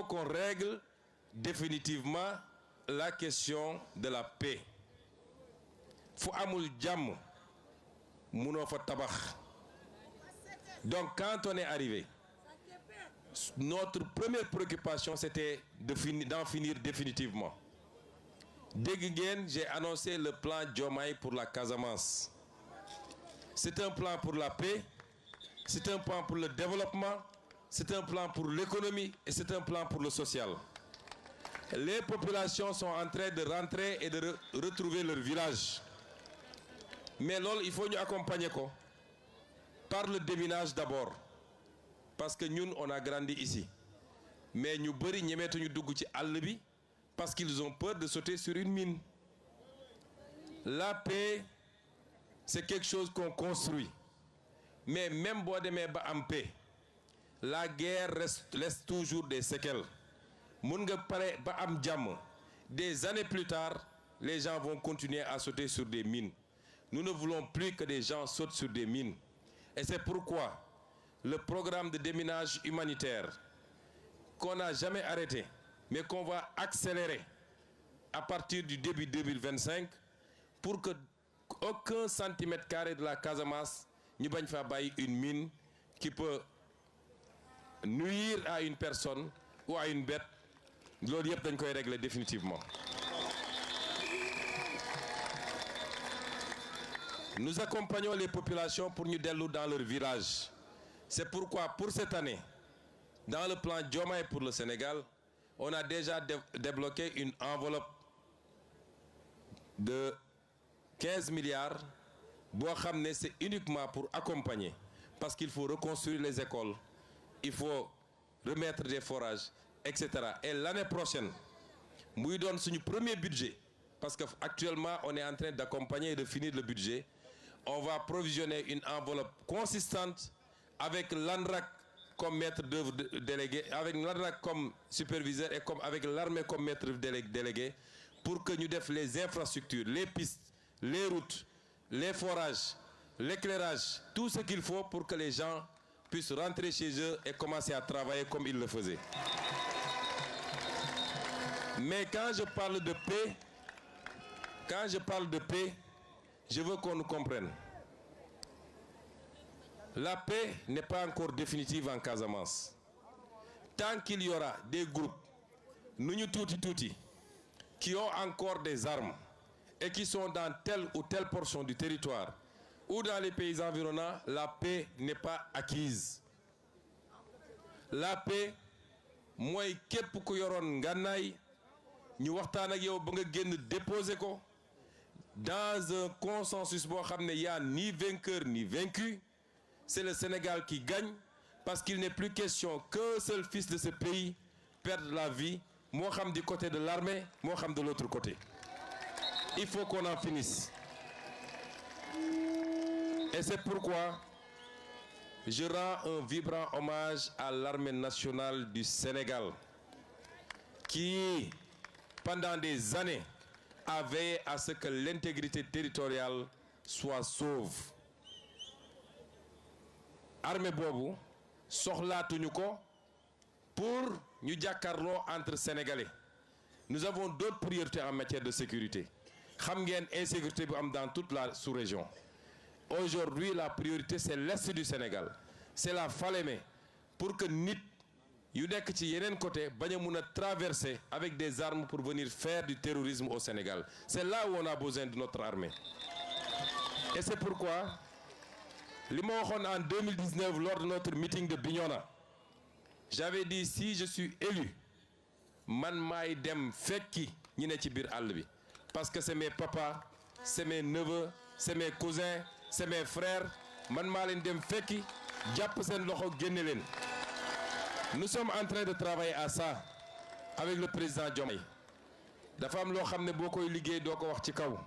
faut qu'on règle définitivement la question de la paix. Fu amul jàmm munoo fa tabax. Donc quand on est arrivé, notre première préoccupation c'était d'en finir définitivement. Dégg ngeen, j'ai annoncé le plan Diomaye pour la Casamance. C'est un plan pour la paix, c'est un plan pour le développement, c'est un plan pour l'économie et c'est un plan pour le social. Les populations sont en train de rentrer et de retrouver leur village. Mais là, il faut nous accompagner par le déminage d'abord. Parce que nous, on a grandi ici. Mais nous avons parce qu'ils ont peur de sauter sur une mine. La paix, c'est quelque chose qu'on construit. Mais même si on est en paix, la guerre laisse toujours des séquelles. Des années plus tard, les gens vont continuer à sauter sur des mines. Nous ne voulons plus que des gens sautent sur des mines. Et c'est pourquoi le programme de déminage humanitaire qu'on n'a jamais arrêté, mais qu'on va accélérer à partir du début 2025 pour que aucun centimètre carré de la Casamance ne fasse une mine qui peut nuire à une personne ou à une bête. Nous devons régler définitivement. Nous accompagnons les populations pour nous délouer dans leur village. C'est pourquoi pour cette année, dans le plan Diomaye pour le Sénégal, on a déjà débloqué une enveloppe de 15 milliards. C'est uniquement pour accompagner. Parce qu'il faut reconstruire les écoles, il faut remettre des forages, etc. Et l'année prochaine, nous donnons notre premier budget. Parce qu'actuellement, on est en train d'accompagner et de finir le budget. On va provisionner une enveloppe consistante avec l'ANRAC comme maître d'œuvre délégué, avec l'ANRAC comme superviseur et avec l'armée comme maître délégué pour que nous fassions les infrastructures, les pistes, les routes, les forages, l'éclairage, tout ce qu'il faut pour que les gens puissent rentrer chez eux et commencer à travailler comme ils le faisaient. Mais quand je parle de paix, je veux qu'on nous comprenne. La paix n'est pas encore définitive en Casamance. Tant qu'il y aura des groupes, nous touti, qui ont encore des armes et qui sont dans telle ou telle portion du territoire ou dans les pays environnants, la paix n'est pas acquise. La paix, moi, képp ku yoron ngànnaay ñu waxtaan ak yow ba nga génn déposer ko dans un consensus bo xamné y a ni vainqueur ni vaincu. C'est le Sénégal qui gagne parce qu'il n'est plus question qu'un seul fils de ce pays perde la vie, moi xam du côté de l'armée, moi xam de l'autre côté. Il faut qu'on en finisse. Et c'est pourquoi je rends un vibrant hommage à l'armée nationale du Sénégal qui, pendant des années, a veillé à ce que l'intégrité territoriale soit sauve. Armée Bobu, soxlaatuñu ko pour ñu jàkkaarloo entre Sénégalais. Nous avons d'autres priorités en matière de sécurité. Xam ngeen insécurité bu am dans toute la sous-région. Aujourd'hui, la priorité c'est l'est du Sénégal. C'est la Falémé pour que nit yu nekk ci yeneen côté bañ a mun a traverser avec des armes pour venir faire du terrorisme au Sénégal. C'est là où on a besoin de notre armée. Et c'est pourquoi en 2019 lors de notre meeting de Bignona, j'avais dit si je suis élu, man maay dem fekki ñi ne ci biir àll bi parce que c'est mes papas, c'est mes neveux, c'est mes cousins, c'est mes frères, man maa leen dem fekki jàpp seen loxo génne leen. Nous sommes en train de travailler à ça avec le président Diomaye. Dafa am loo xam ne boo koy liggéey doo ko wax ci kaw,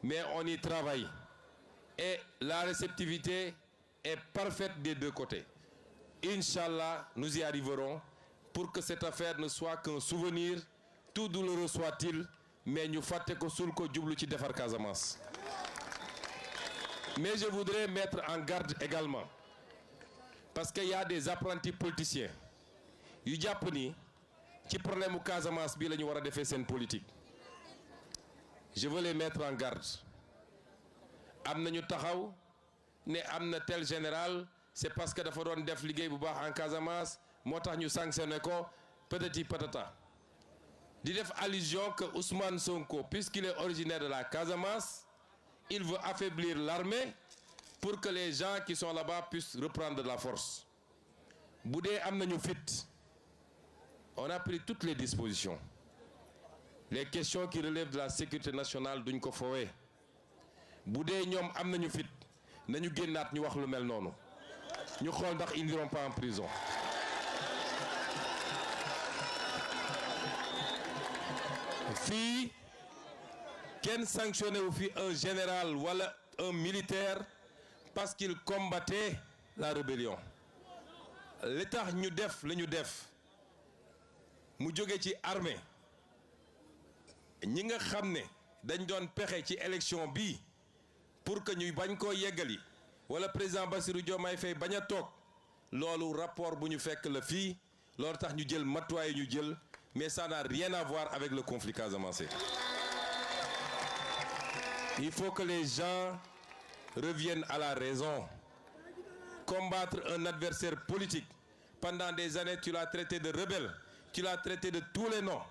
mais on y travaille. Et la réceptivité est parfaite des deux côtés. Inch'Allah, nous y arriverons pour que cette affaire ne soit qu'un souvenir, tout douloureux soit-il, mais nous fatte ko sul ko djublu ci defar Casamance. Mais je voudrais mettre en garde également, parce qu'il y a des apprentis politiciens yu jàpp ni ci problème mu Casamance bi la ñu war a defee seen politique je veux les mettre en garde. am nañu taxaw ne am na tel général c'est parce que dafa doon def liggéey bu baax en Casamance moo tax ñu sanctionné ko patati patata di def allusion que Ousmane Sonko puisqu'il est originaire de la Casamance il veut affaiblir l'armée pour que les gens qui sont là-bas puissent reprendre de la force. bu dee am nañu fit on a pris toutes les dispositions les questions qui relèvent de la sécurité nationale duñ ko fowee bu dee ñoom am nañu fit nañu génnaat ñu wax lu mel noonu ñu xool ndax ils n'iront pas en prison. fii kenn sanctionné wu fi un général wala un militaire parce qu'il combattait la rébellion li tax ñu def la ñu def mu jóge ci armée ñi nga xam ne dañ doon pexe ci élection bi pour que ñuy bañ koo yeggali wala président Bassirou Diomaye Faye bañ a toog loolu rapport bu ñu fekk la fii loolu tax ñu jël matuwaay ñu jël mais ça n'a rien à voir avec le conflit casamançais. Il faut que les gens reviennent à la raison. Combattre un adversaire politique pendant des années tu l'as traité de rebelle, tu l'as traité de tous les noms.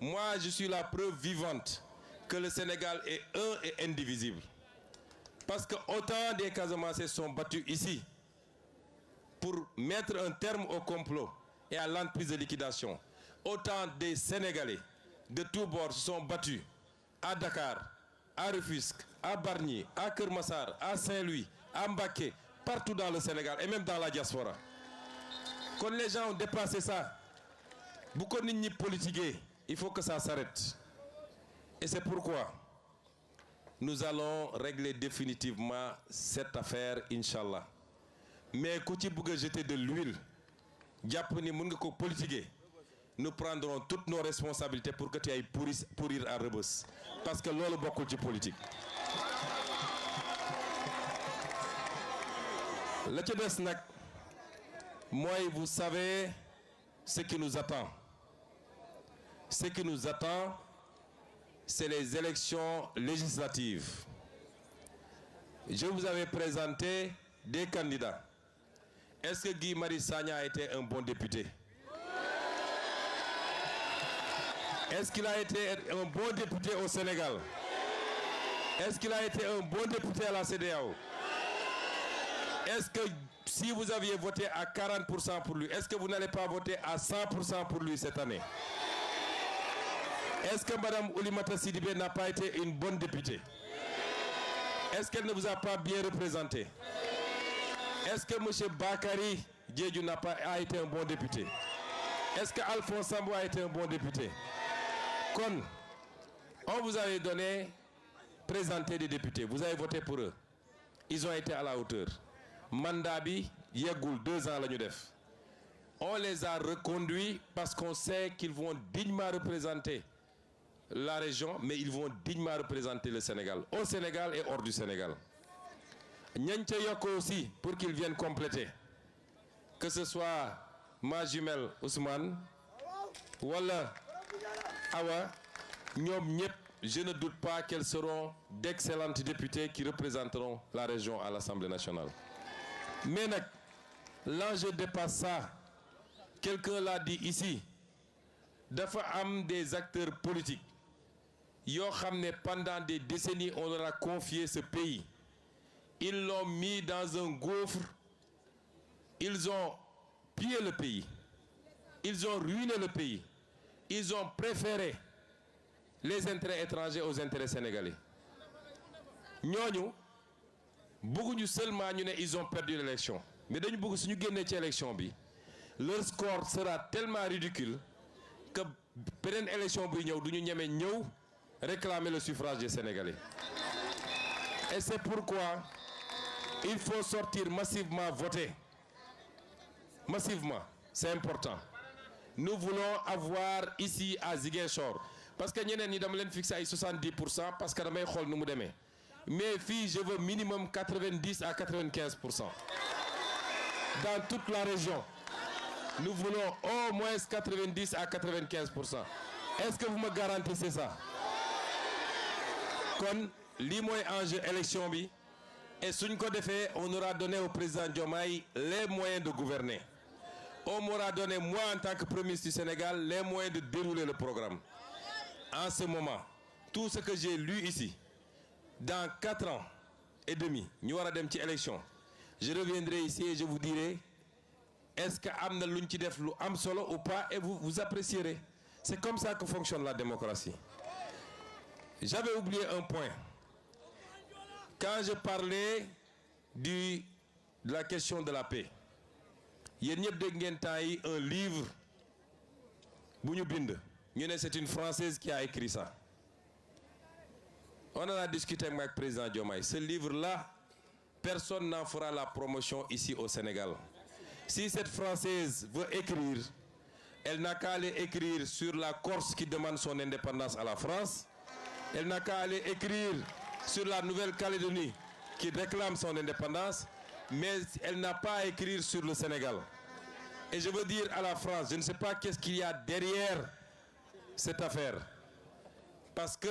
Moi je suis la preuve vivante que le Sénégal est un et indivisible. Parce que autant des Casamançais sont battus ici pour mettre un terme au complot et à l'entreprise de liquidation. Autant des Sénégalais de tous bords se sont battus à Dakar, à Rufisque, à Bargny, à Keur Massar, à Saint-Louis, à Mbacké, partout dans le Sénégal et même dans la diaspora. Quand les gens ont dépassé ça, bu ko nit ñi politiquer, il faut que ça s'arrête. Et c'est pourquoi nous allons régler définitivement cette affaire, Inch'Allah. Mais ku ci bëgg a jeter de l'huile, jàpp ni mën nga ko politiquer, nous prendrons toutes nos responsabilités pour que tu ailles pourrir à Rebeuss. Parce que loolu bokkul ci politique. La ca des nag mooy vous savez ce qui nous attend. Ce qui nous attend, c'est les élections législatives. Je vous avais présenté des candidats. Est-ce que Guy Marius Sagna a été un bon député? Est-ce qu'il a été un bon député au Sénégal? Est-ce qu'il a été un bon député à la CEDEAO? Est-ce que si vous aviez voté à 40% pour lui, est-ce que vous n'allez pas voter à 100% pour lui cette année? Est-ce que Madame Oulimata Sidibé n'a pas été une bonne députée? Est-ce qu'elle ne vous a pas bien représenté? Est-ce que M. Bakary Diédhiou a été un bon député? Est-ce que Alphonse Sambou a été un bon député? Kon, on vous avait présenté des députés, vous avez voté pour eux. Ils ont été à la hauteur. Mandat bi yeggul 2 ans la ñu def. On les a reconduits parce qu'on sait qu'ils vont dignement représenter la région, mais ils vont dignement représenter le Sénégal, au Sénégal et hors du Sénégal. Ñañ ca yokk aussi pour qu'ils viennent compléter. Que ce soit ma jumelle Ousmane wala Awa, ñoom ñëpp, je ne doute pas qu'elles seront d'excellentes députées qui représenteront la région à l'Assemblée nationale. Mais nag, l'enjeu dépasse ça. Quelqu'un l'a dit ici. Dafa am des acteurs politiques yoo xam ne pendant des décennies on leur a confié ce pays. Ils l'ont mis dans un gouffre. Ils ont pillé le pays. Ils ont ruiné le pays. Ils ont préféré les intérêts étrangers aux intérêts sénégalais. Ñooñu bëgguñu seulement ñu ne ils ont perdu l'élection, mais dañu bëgg suñu génnee ci élection bi leur score sera tellement ridicule que beneen élection buy ñëw duñu ñeme ñëw réclamer le suffrage des Sénégalais. Et c'est pourquoi il faut sortir massivement voter. Massivement, c'est important. Nous voulons avoir ici à Ziguinchor, parce que ñeneen ñi dama leen fixé ay 70% parce que damay xool nu mu demee. Mais fii je veux minimum 90 à 95% dans toute la région. nous voulons au moins 90 à 95%. Est-ce que vous me garantissez ça? Kon li mooy enjeu élection bi et suñ ko defee on aura donné au président Diomaye les moyens de gouverner. On m'aura donné, moi en tant que Premier ministre du Sénégal, les moyens de dérouler le programme. En ce moment, tout ce que j'ai lu ici, dans 4 ans et demi, nous aurons des petites élections. Je reviendrai ici et je vous dirai, est-ce qu'il y a des gens qui ont solo ou pas, et vous apprécierez. C'est comme ça que fonctionne la démocratie. J'avais oublié un point. Quand je parlais de la question de la paix, il y a un livre, c'est une Française qui a écrit ça. On en a discuté avec le président Diomaye. Ce livre-là, personne n'en fera la promotion ici au Sénégal. Si cette Française veut écrire, elle n'a qu'à aller écrire sur la Corse qui demande son indépendance à la France. Elle n'a qu'à aller écrire sur la Nouvelle-Calédonie qui réclame son indépendance. Mais elle n'a pas à écrire sur le Sénégal. Et je veux dire à la France, je ne sais pas qu'est-ce qu'il y a derrière cette affaire. Parce que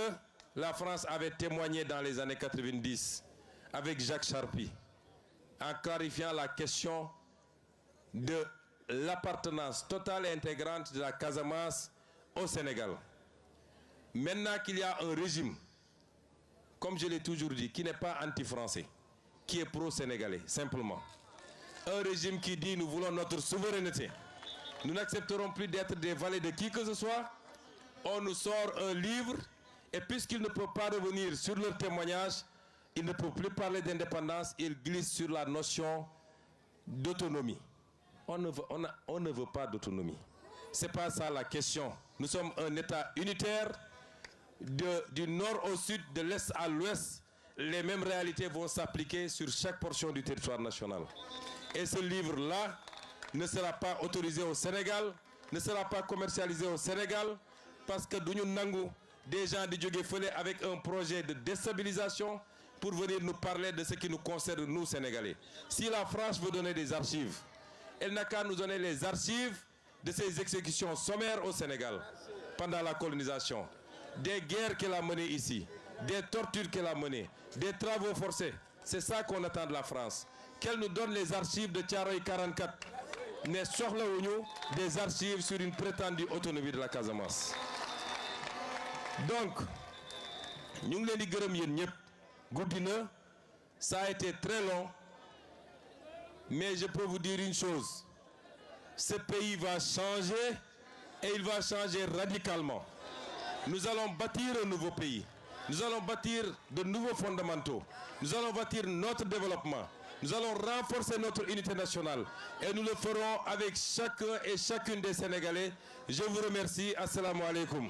la France avait témoigné dans les années 90 avec Jacques Charpy en clarifiant la question de l'appartenance totale et intégrante de la Casamance au Sénégal. Maintenant qu'il y a un régime, comme je l'ai toujours dit, qui n'est pas anti-français, qui est pro-sénégalais, simplement. Un régime qui dit nous voulons notre souveraineté. Nous n'accepterons plus d'être des valets de qui que ce soit. On nous sort un livre et puisqu'ils ne peuvent pas revenir sur leur témoignage, ils ne peuvent plus parler d'indépendance, ils glissent sur la notion d'autonomie. On ne veut pas d'autonomie. Ce n'est pas ça la question. Nous sommes un État unitaire, du nord au sud, de l'est à l'ouest. Les mêmes réalités vont s'appliquer sur chaque portion du territoire national. Et ce livre-là ne sera pas autorisé au Sénégal, ne sera pas commercialisé au Sénégal, parce que nous avons des gens de Djogé avec un projet de déstabilisation pour venir nous parler de ce qui nous concerne, nous, Sénégalais. Si la France veut donner des archives, elle n'a qu'à nous donner les archives de ces exécutions sommaires au Sénégal pendant la colonisation. Des guerres qu'elle a menées ici, des tortures qu'elle a menées, des travaux forcés. C'est ça qu'on attend de la France. Qu'elle nous donne les archives de Thiaroye 44. Mais nous des archives sur une prétendue autonomie de la Casamance. Donc, nous ça a été très long, mais je peux vous dire une chose. Ce pays va changer et il va changer radicalement. Nous allons bâtir un nouveau pays. Nous allons bâtir de nouveaux fondamentaux. Nous allons bâtir notre développement. Nous allons renforcer notre unité nationale. Et nous le ferons avec chacun et chacune des Sénégalais. Je vous remercie. Assalamu alaikum.